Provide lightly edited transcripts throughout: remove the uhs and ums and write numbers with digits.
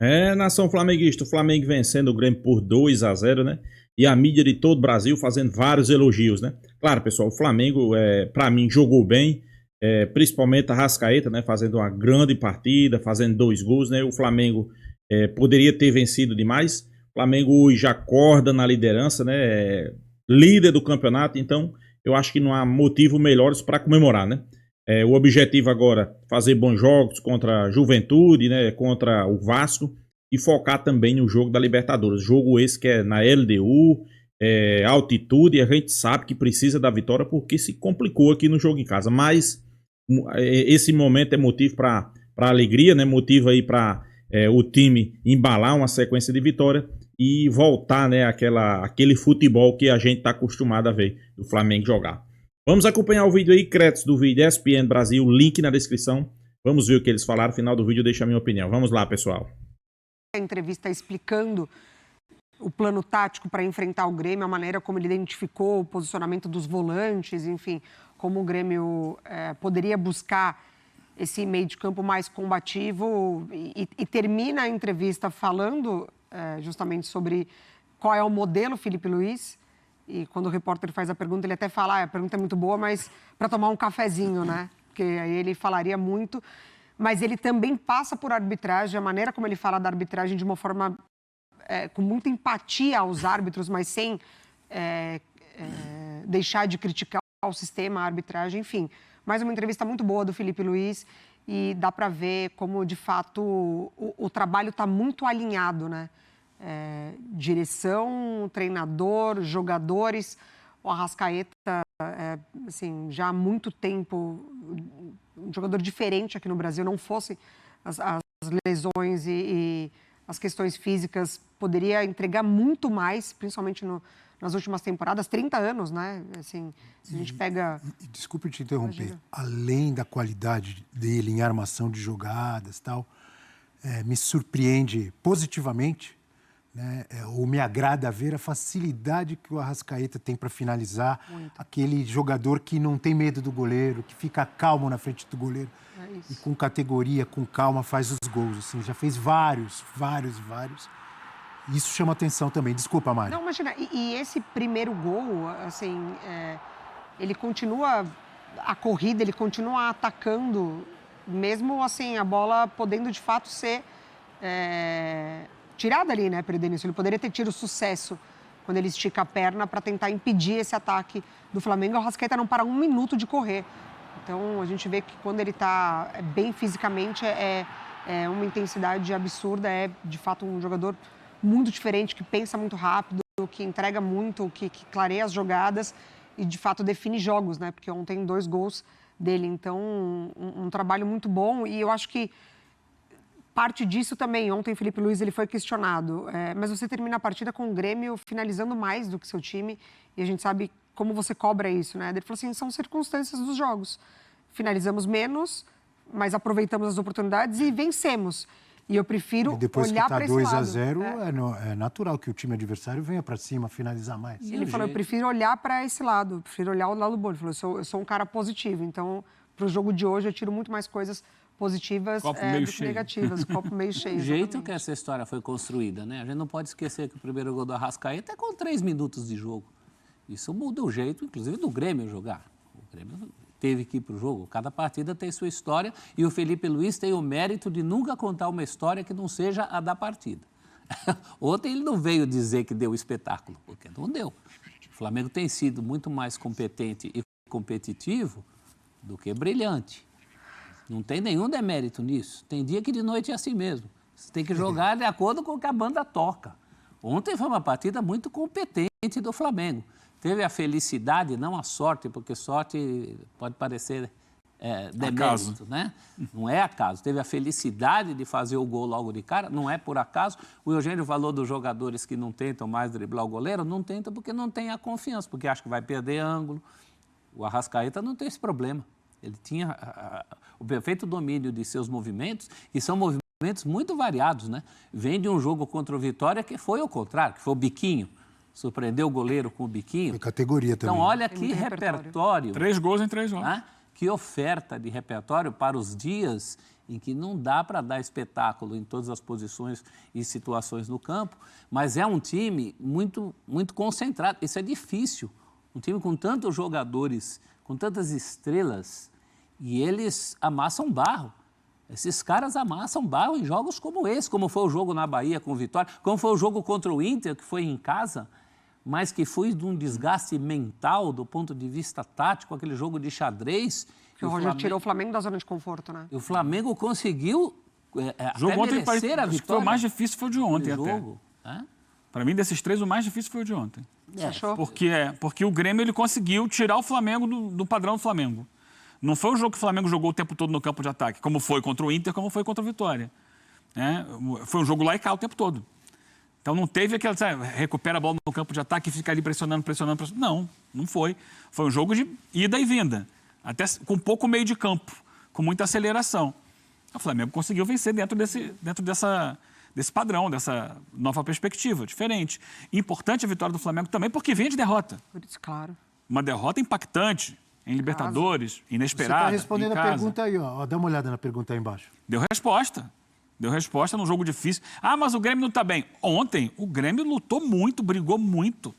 É, nação flamenguista, o Flamengo vencendo o Grêmio por 2-0, né? E a mídia de todo o Brasil fazendo vários elogios, né? Claro, pessoal, o Flamengo, para mim, jogou bem, principalmente a Arrascaeta, né? Fazendo uma grande partida, fazendo 2 gols, né? O Flamengo poderia ter vencido demais. O Flamengo hoje já acorda na liderança, né? Líder do campeonato, então eu acho que não há motivo melhores para comemorar, né? O objetivo agora é fazer bons jogos contra a Juventude, né, contra o Vasco e focar também no jogo da Libertadores. Jogo esse que é na LDU, altitude, e a gente sabe que precisa da vitória porque se complicou aqui no jogo em casa. Mas esse momento é motivo para alegria, né, motivo aí para o time embalar uma sequência de vitória e voltar, né, aquele futebol que a gente está acostumado a ver do Flamengo jogar. Vamos acompanhar o vídeo aí, créditos do vídeo ESPN Brasil, link na descrição. Vamos ver o que eles falaram, no final do vídeo eu deixo a minha opinião. Vamos lá, pessoal. A entrevista explicando o plano tático para enfrentar o Grêmio, a maneira como ele identificou o posicionamento dos volantes, enfim, como o Grêmio poderia buscar esse meio de campo mais combativo e termina a entrevista falando justamente sobre qual é o modelo Felipe Luiz. E quando o repórter faz a pergunta, ele até fala, a pergunta é muito boa, mas para tomar um cafezinho, né? Porque aí ele falaria muito. Mas ele também passa por arbitragem, a maneira como ele fala da arbitragem de uma forma com muita empatia aos árbitros, mas sem deixar de criticar o sistema, a arbitragem, enfim. Mais uma entrevista muito boa do Felipe Luiz e dá para ver como, de fato, o trabalho está muito alinhado, né? Direção, treinador, jogadores. O Arrascaeta, assim, já há muito tempo, um jogador diferente aqui no Brasil, não fosse as lesões e as questões físicas, poderia entregar muito mais, principalmente nas últimas temporadas, 30 anos, né? Assim, se a gente pega... Desculpe te interromper, além da qualidade dele em armação de jogadas e tal, me surpreende positivamente, né? Ou me agrada ver a facilidade que o Arrascaeta tem para finalizar. Muito. Aquele jogador que não tem medo do goleiro, que fica calmo na frente do goleiro e com categoria, com calma faz os gols. Assim, já fez vários. Isso chama atenção também. Desculpa, Mari. Não, imagina, e esse primeiro gol, assim, ele continua a corrida, ele continua atacando, mesmo assim, a bola podendo de fato ser tirada ali, né, pelo Denilson. Ele poderia ter tido sucesso quando ele estica a perna para tentar impedir esse ataque do Flamengo. O Arrascaeta não para um minuto de correr. Então, a gente vê que quando ele está bem fisicamente, é uma intensidade absurda, é de fato um jogador muito diferente, que pensa muito rápido, que entrega muito, que clareia as jogadas e de fato define jogos, né? Porque ontem 2 gols dele. Então, um trabalho muito bom e eu acho que parte disso também, ontem Felipe Luiz ele foi questionado, mas você termina a partida com o Grêmio finalizando mais do que seu time e a gente sabe como você cobra isso, né? Ele falou assim, são circunstâncias dos jogos. Finalizamos menos, mas aproveitamos as oportunidades e vencemos. E eu prefiro olhar para esse lado. Depois que está 2-0, é natural que o time adversário venha para cima, finalizar mais. Ele falou, eu prefiro olhar para esse lado, prefiro olhar o lado bom. Ele falou, eu sou um cara positivo, então para o jogo de hoje eu tiro muito mais coisas positivas do que negativas, o copo meio cheio. O jeito que essa história foi construída, né? A gente não pode esquecer que o primeiro gol do Arrascaeta é com 3 minutos de jogo. Isso muda o jeito, inclusive, do Grêmio jogar. O Grêmio teve que ir para o jogo. Cada partida tem sua história e o Felipe Luiz tem o mérito de nunca contar uma história que não seja a da partida. Ontem ele não veio dizer que deu espetáculo, porque não deu. O Flamengo tem sido muito mais competente e competitivo do que brilhante. Não tem nenhum demérito nisso. Tem dia que de noite é assim mesmo. Você tem que jogar de acordo com o que a banda toca. Ontem foi uma partida muito competente do Flamengo. Teve a felicidade, não a sorte, porque sorte pode parecer demérito, né? Não é acaso. Teve a felicidade de fazer o gol logo de cara, não é por acaso. O Eugênio falou dos jogadores que não tentam mais driblar o goleiro, não tentam porque não tem a confiança, porque acha que vai perder ângulo. O Arrascaeta não tem esse problema. Ele tinha o perfeito domínio de seus movimentos, e são movimentos muito variados, né? Vem de um jogo contra o Vitória que foi o contrário, que foi o biquinho. Surpreendeu o goleiro com o biquinho. Foi categoria também. Então, olha que repertório. 3 gols em 3 jogos. Né? Que oferta de repertório para os dias em que não dá para dar espetáculo em todas as posições e situações no campo, mas é um time muito, muito concentrado. Isso é difícil. Um time com tantos jogadores, com tantas estrelas, e eles amassam barro. Esses caras amassam barro em jogos como esse, como foi o jogo na Bahia com o Vitória, como foi o jogo contra o Inter, que foi em casa, mas que foi de um desgaste mental do ponto de vista tático, aquele jogo de xadrez. Que o Roger tirou o Flamengo da zona de conforto, né? E o Flamengo conseguiu jogo até ontem merecer a acho que vitória. foi o mais difícil, foi o de ontem até. Jogo, né? Para mim, desses três, o mais difícil foi o de ontem. Você achou? Porque o Grêmio ele conseguiu tirar o Flamengo do padrão do Flamengo. Não foi um jogo que o Flamengo jogou o tempo todo no campo de ataque, como foi contra o Inter, como foi contra o Vitória. Foi um jogo lá e cá o tempo todo. Então não teve aquela, sabe, recupera a bola no campo de ataque e fica ali pressionando. Não foi. Foi um jogo de ida e vinda, até com pouco meio de campo, com muita aceleração. O Flamengo conseguiu vencer dentro desse padrão, dessa nova perspectiva, diferente. Importante a vitória do Flamengo também, porque vem de derrota. Por isso, claro. Uma derrota impactante em Libertadores, inesperada. Você está respondendo em a casa. pergunta aí, ó. Dá uma olhada na pergunta aí embaixo. Deu resposta num jogo difícil. Ah, mas o Grêmio não está bem. Ontem, o Grêmio lutou muito, brigou muito,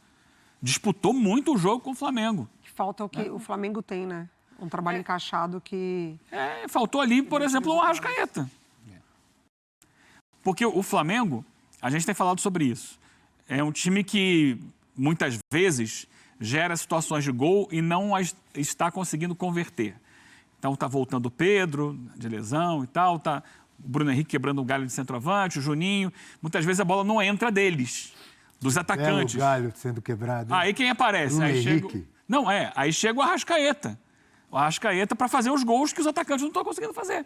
disputou muito o jogo com o Flamengo. Falta o que o Flamengo tem, né? Um trabalho encaixado que... Faltou ali, por exemplo, o Arrascaeta. Porque o Flamengo, a gente tem falado sobre isso, é um time que muitas vezes gera situações de gol e não está conseguindo converter. Então está voltando o Pedro de lesão e tal, tá o Bruno Henrique quebrando o galho de centroavante, o Juninho. Muitas vezes a bola não entra deles, dos atacantes. O galho sendo quebrado. Aí quem aparece? Bruno Aí Henrique. Aí chega o Arrascaeta. O Arrascaeta para fazer os gols que os atacantes não estão conseguindo fazer.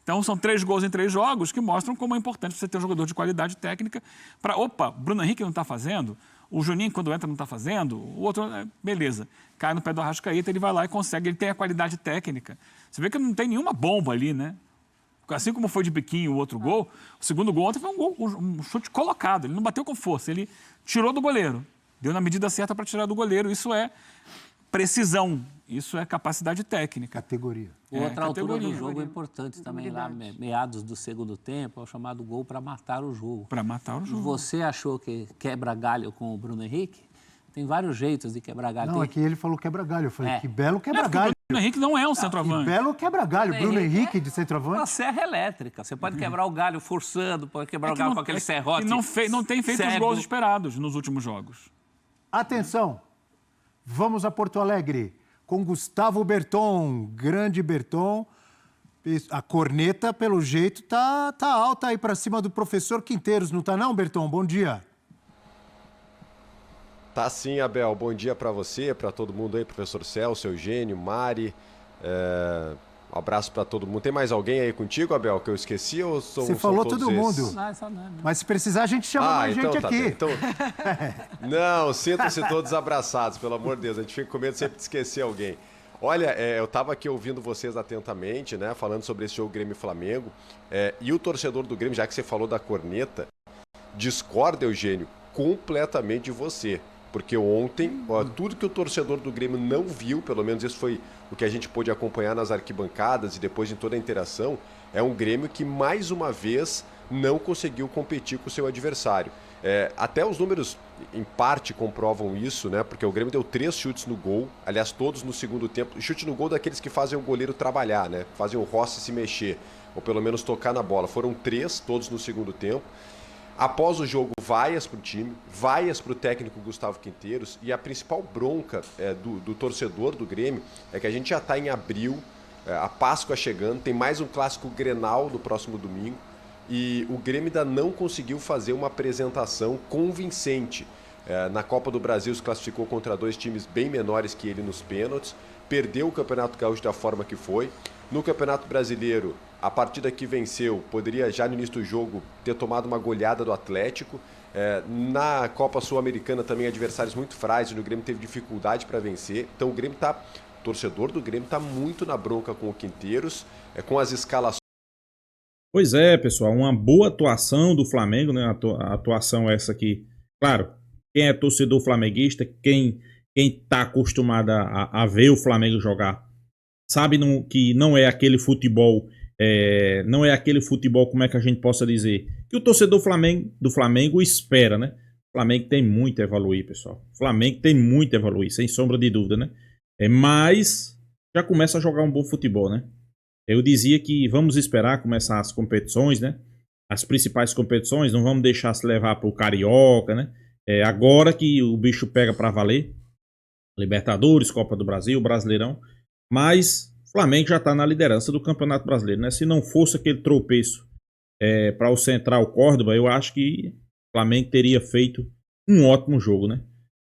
Então, são 3 gols em 3 jogos que mostram como é importante você ter um jogador de qualidade técnica para, Bruno Henrique não está fazendo, o Juninho, quando entra, não está fazendo, o outro, beleza, cai no pé do Arrascaeta, ele vai lá e consegue, ele tem a qualidade técnica. Você vê que não tem nenhuma bomba ali, né? Assim como foi de biquinho o outro gol, o segundo gol ontem foi um chute colocado, ele não bateu com força, ele tirou do goleiro, deu na medida certa para tirar do goleiro, isso é precisão, isso é capacidade técnica. Categoria. Outra altura do jogo é importante também, lá meados do segundo tempo, é o chamado gol para matar o jogo. Para matar o jogo. Você achou que quebra galho com o Bruno Henrique? Tem vários jeitos de quebrar galho. Não, aqui ele falou quebra-galho. Eu falei, que belo quebra-galho. O Bruno Henrique não é um centroavante. Que belo quebra-galho. Bruno Henrique de centroavante. Uma serra elétrica. Você pode quebrar o galho forçando, pode quebrar o galho com aquele serrote. E não tem feito os gols esperados nos últimos jogos. Atenção, vamos a Porto Alegre com Gustavo Berton. Grande Berton. A corneta, pelo jeito, tá alta aí para cima do professor Quinteiros, não tá não, Berton? Bom dia. Tá sim, Abel. Bom dia para você, para todo mundo aí, professor Celso, Eugênio, Mari. Um abraço para todo mundo. Tem mais alguém aí contigo, Abel, que eu esqueci? Ou você falou todo mundo. Mas se precisar, a gente chama mais gente aqui. Então... Não, sintam-se todos abraçados, pelo amor de Deus. A gente fica com medo sempre de esquecer alguém. Olha, eu estava aqui ouvindo vocês atentamente, né, falando sobre esse jogo Grêmio e Flamengo. E o torcedor do Grêmio, já que você falou da corneta, discorda, Eugênio, completamente de você. Porque ontem, tudo que o torcedor do Grêmio não viu, pelo menos isso foi o que a gente pôde acompanhar nas arquibancadas e depois em toda a interação, é um Grêmio que mais uma vez não conseguiu competir com o seu adversário. Até os números, em parte, comprovam isso, né? Porque o Grêmio deu 3 chutes no gol, aliás, todos no segundo tempo. Chute no gol daqueles que fazem o goleiro trabalhar, né? Fazem o Rossi se mexer, ou pelo menos tocar na bola. Foram 3, todos no segundo tempo. Após o jogo, vaias para o time, vaias para o técnico Gustavo Quinteiros, e a principal bronca do torcedor do Grêmio é que a gente já está em abril, a Páscoa chegando, tem mais um clássico Grenal no próximo domingo, e o Grêmio ainda não conseguiu fazer uma apresentação convincente. Na Copa do Brasil se classificou contra 2 times bem menores que ele nos pênaltis, perdeu o Campeonato Gaúcho da forma que foi. No Campeonato Brasileiro, a partida que venceu poderia já no início do jogo ter tomado uma goleada do Atlético. Na Copa Sul-Americana também adversários muito frágeis, o Grêmio teve dificuldade para vencer. Então o torcedor do Grêmio está muito na bronca com o Quinteiros, com as escalações. Pois é, pessoal, uma boa atuação do Flamengo, né? A atuação essa aqui, claro, quem é torcedor flamenguista, quem está acostumado a ver o Flamengo jogar, sabe que não é aquele futebol Não é aquele futebol, como é que a gente possa dizer, que o torcedor do Flamengo espera, né? O Flamengo tem muito a evoluir, pessoal. O Flamengo tem muito a evoluir, sem sombra de dúvida, né? Mas já começa a jogar um bom futebol, né? Eu dizia que vamos esperar começar as competições, né? As principais competições, não vamos deixar se levar pro Carioca, né? Agora que o bicho pega para valer, Libertadores, Copa do Brasil, Brasileirão, mas o Flamengo já está na liderança do Campeonato Brasileiro, né? Se não fosse aquele tropeço para o Central Córdoba, eu acho que o Flamengo teria feito um ótimo jogo, né?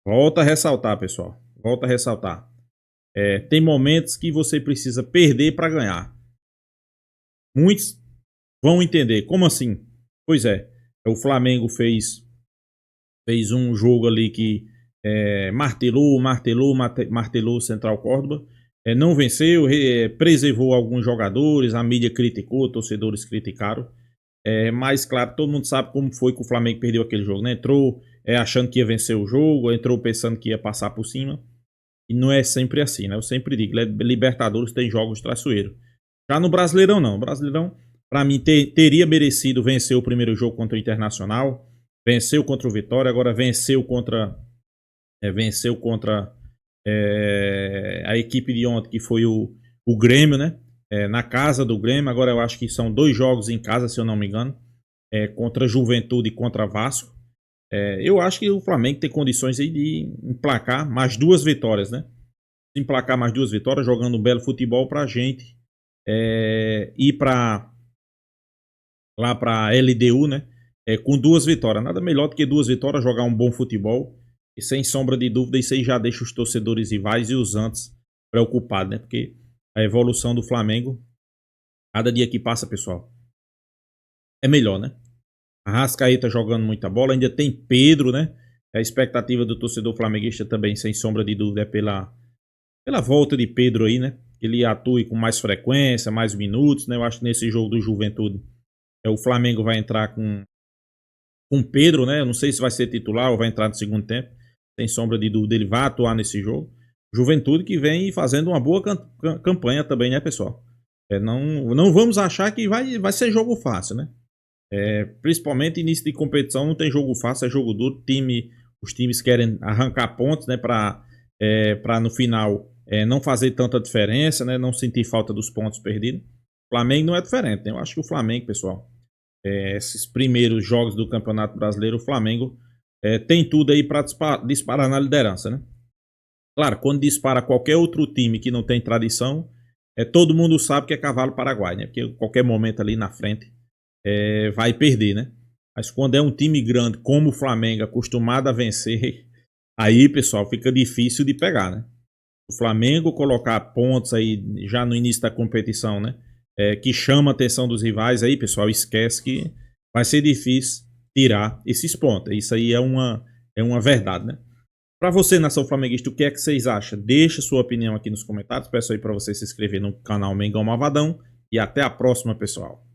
Volta a ressaltar, pessoal. Volta a ressaltar. Tem momentos que você precisa perder para ganhar. Muitos vão entender. Como assim? Pois é. O Flamengo fez um jogo ali que martelou o Central Córdoba. Não venceu, preservou alguns jogadores, a mídia criticou, torcedores criticaram. Mas, claro, todo mundo sabe como foi que o Flamengo perdeu aquele jogo, né? Entrou achando que ia vencer o jogo, entrou pensando que ia passar por cima. E não é sempre assim, né? Eu sempre digo, Libertadores tem jogos traiçoeiros. Já no Brasileirão, não. O Brasileirão, para mim, teria merecido vencer o primeiro jogo contra o Internacional. Venceu contra o Vitória, agora venceu contra a equipe de ontem, que foi o Grêmio, né? Na casa do Grêmio. Agora eu acho que são 2 jogos em casa, se eu não me engano. Contra Juventude e contra Vasco. Eu acho que o Flamengo tem condições aí de emplacar mais 2 vitórias, né? Emplacar mais 2 vitórias, jogando um belo futebol pra gente ir lá pra LDU, né? Com 2 vitórias. Nada melhor do que 2 vitórias, jogar um bom futebol. E sem sombra de dúvida, isso aí já deixa os torcedores rivais e os antes preocupados, né? Porque a evolução do Flamengo, cada dia que passa, pessoal, é melhor, né? Arrascaeta jogando muita bola, ainda tem Pedro, né? A expectativa do torcedor flamenguista também, sem sombra de dúvida, é pela volta de Pedro aí, né? Ele atue com mais frequência, mais minutos, né? Eu acho que nesse jogo do Juventude, o Flamengo vai entrar com Pedro, né? Eu não sei se vai ser titular ou vai entrar no segundo tempo. Sem sombra de dúvida, ele vai atuar nesse jogo. Juventude que vem fazendo uma boa campanha também, né, pessoal? Não vamos achar que vai ser jogo fácil, né? Principalmente início de competição, não tem jogo fácil, é jogo duro. Os times querem arrancar pontos, né, para no final não fazer tanta diferença, né, não sentir falta dos pontos perdidos. O Flamengo não é diferente, né? Eu acho que o Flamengo, pessoal, esses primeiros jogos do Campeonato Brasileiro, o Flamengo tem tudo aí para disparar na liderança, né? Claro, quando dispara qualquer outro time que não tem tradição, todo mundo sabe que é cavalo paraguai, né? Porque qualquer momento ali na frente vai perder, né? Mas quando é um time grande como o Flamengo, acostumado a vencer, aí, pessoal, fica difícil de pegar, né? O Flamengo colocar pontos aí já no início da competição, né? Que chama a atenção dos rivais, aí, pessoal, esquece que vai ser difícil tirar esses pontos. Isso aí é uma verdade, né? Para você, nação flamenguista, o que é que vocês acham? Deixa sua opinião aqui nos comentários. Peço aí para você se inscrever no canal Mengão Malvadão. E até a próxima, pessoal.